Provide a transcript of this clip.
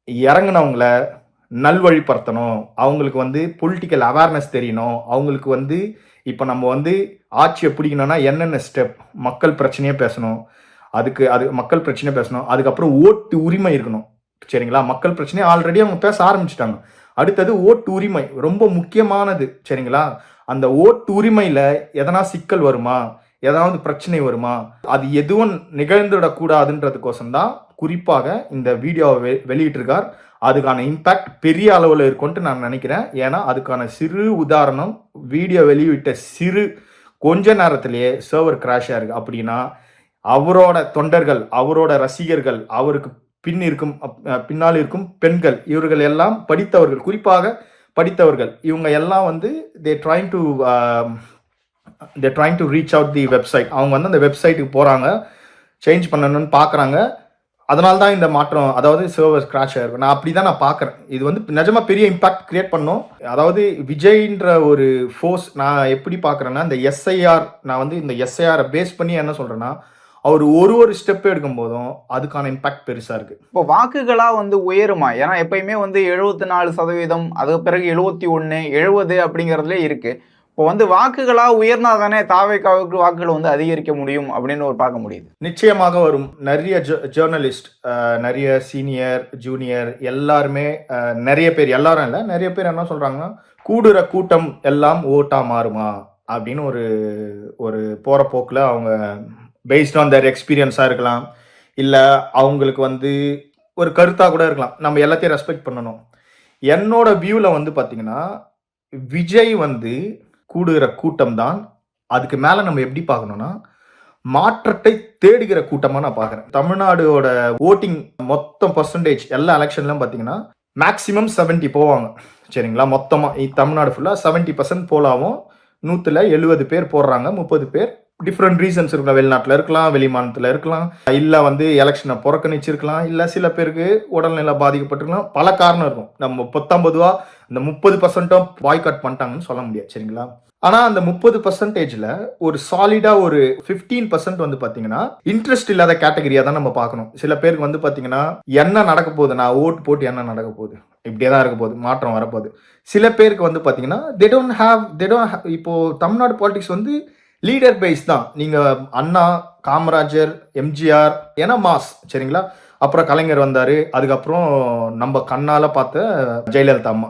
இறங்குனவங்கள நல்வழிப்படுத்தணும். அவங்களுக்கு வந்து political awareness தெரியணும். அவங்களுக்கு வந்து இப்ப நம்ம வந்து ஆட்சிய பிடிக்கணும்னா என்னென்ன ஸ்டெப்? மக்கள் பிரச்சனைய பேசணும். அது மக்கள் பிரச்சனைய பேசணும். அதுக்கப்புறம் ஓட்டு உரிமை இருக்கணும். சரிங்களா? மக்கள் பிரச்சனைய ஆல்ரெடி அவங்க பேச ஆரம்பிச்சுட்டாங்க. அடுத்தது ஓட்டு உரிமை. ரொம்ப முக்கியமானது. சரிங்களா? அந்த ஓட்டு உரிமையில எதனா சிக்கல் வருமா? ஏதாவது பிரச்சனை வருமா? அது எதுவும் நிகழ்ந்துடக் கூடாதுன்றதுக்கோசம் தான் குறிப்பாக இந்த வீடியோவ வெளியிட்டிருக்கார். அதுக்கான இம்பாக்ட் பெரிய அளவுல இருக்கும்ட்டு நான் நினைக்கிறேன். ஏன்னா, அதுக்கான சிறு உதாரணம் வீடியோ வெளியிட்ட கொஞ்ச நேரத்திலேயே சர்வர் கிராஷ் ஆயிருக்கு. அப்படின்னா, அவரோட தொண்டர்கள், அவரோட ரசிகர்கள், அவருக்கு பின்னால் இருக்கும் பெண்கள், இவர்கள் எல்லாம் படித்தவர்கள். குறிப்பாக படித்தவர்கள். இவங்க எல்லாம் வந்து தே trying to reach out the website. அவங்க வந்து அந்த வெப்சைட்டுக்கு போறாங்க. சேஞ்ச் பண்ணணும்னு பார்க்குறாங்க. அதனால தான் இந்த மாற்றம், அதாவது சர்வர் கிராஷ் ஆயிருக்கும். நான் அப்படிதான் நான் பார்க்குறேன். இது வந்து நிஜமா பெரிய இம்பாக்ட் கிரியேட் பண்ணும். அதாவது விஜய்ன்ற ஒரு ஃபோர்ஸ் நான் எப்படி பார்க்குறேன்னா, இந்த எஸ்ஐஆர், நான் வந்து இந்த எஸ்ஐஆரை பேஸ் பண்ணி என்ன சொல்றேன்னா, அவர் ஒரு ஸ்டெப் எடுக்கும் போதும் அதுக்கான இம்பாக்ட் பெருசா இருக்கு. இப்போ வாக்குகளா வந்து உயருமா? ஏன்னா எப்பயுமே வந்து 74% அதுக்கு பிறகு 71, 70 அப்படிங்கிறதுலே இருக்கு. இப்போ வந்து வாக்குகளா உயர்னா தானே தாவேக்காவுக்கு வாக்குகள் வந்து அதிகரிக்க முடியும் அப்படின்னு ஒரு பார்க்க முடியுது. நிச்சயமாக வரும். நிறைய ஜேர்னலிஸ்ட், நிறைய சீனியர், ஜூனியர் எல்லாருமே, நிறைய பேர், எல்லாரும் இல்ல, நிறைய பேர் என்ன சொல்றாங்கன்னா, கூடுற கூட்டம் எல்லாம் ஓட்டா மாறுமா அப்படின்னு ஒரு போற போக்குல அவங்க பேஸ்ட் ஆன் தேர் எக்ஸ்பீரியன்ஸா இருக்கலாம். இல்ல அவங்களுக்கு வந்து ஒரு கருத்தா கூட இருக்கலாம். நம்ம எல்லாத்தையும் ரெஸ்பெக்ட் பண்ணணும். என்னோட வியூல வந்து பாத்தீங்கன்னா, விஜய் வந்து கூடுகிற கூட்டம் தான். அதுக்கு மேல நம்ம எப்படி பார்க்கணும்னா, மாற்றத்தை தேடுகிற கூட்டமா நான் பார்க்குறேன். தமிழ்நாடோட ஓட்டிங் மொத்தம் பெர்சன்டேஜ் எல்லா எலெக்ஷன்லயும் பார்த்தீங்கன்னா, மேக்ஸிமம் 70 போவாங்க. சரிங்களா? மொத்தமா தமிழ்நாடு ஃபுல்லா 70% போலாவும் 100ல 70 பேர் போடுறாங்க. 30 பேர் டிஃப்ரெண்ட் ரீசன்ஸ் இருக்கலாம். வெளிநாட்டில் இருக்கலாம், வெளி மாநிலத்தில் இருக்கலாம், இல்லை வந்து எலெக்ஷனை புறக்கணிச்சிருக்கலாம், இல்லை சில பேருக்கு உடல்நிலை பாதிக்கப்பட்டிருக்கலாம். பல காரணம் இருக்கும். நம்ம 19 இந்த 30% பாய்காட் பண்ணிட்டாங்கன்னு சொல்ல முடியாது. சரிங்களா? ஆனா அந்த 30%ல ஒரு சாலிடா ஒரு 15% வந்து பாத்தீங்கன்னா இன்ட்ரெஸ்ட் இல்லாத கேட்டகரியா தான் நம்ம பார்க்கணும். சில பேருக்கு வந்து பாத்தீங்கன்னா என்ன நடக்க போகுது, நான் ஓட்டு போட்டு என்ன நடக்க போகுது, இப்படியே தான் இருக்க போகுது, மாற்றம் வரப்போகுது. சில பேருக்கு வந்து பாத்தீங்கன்னா they don't have இப்போ தமிழ்நாடு பாலிடிக்ஸ் வந்து லீடர் பேஸ் தான். நீங்க அண்ணா, காமராஜர், எம்ஜிஆர் ஏன்னா மாஸ். சரிங்களா? அப்புறம் கலைஞர் வந்தாரு. அதுக்கப்புறம் நம்ம கண்ணால பார்த்த ஜெயலலிதா அம்மா.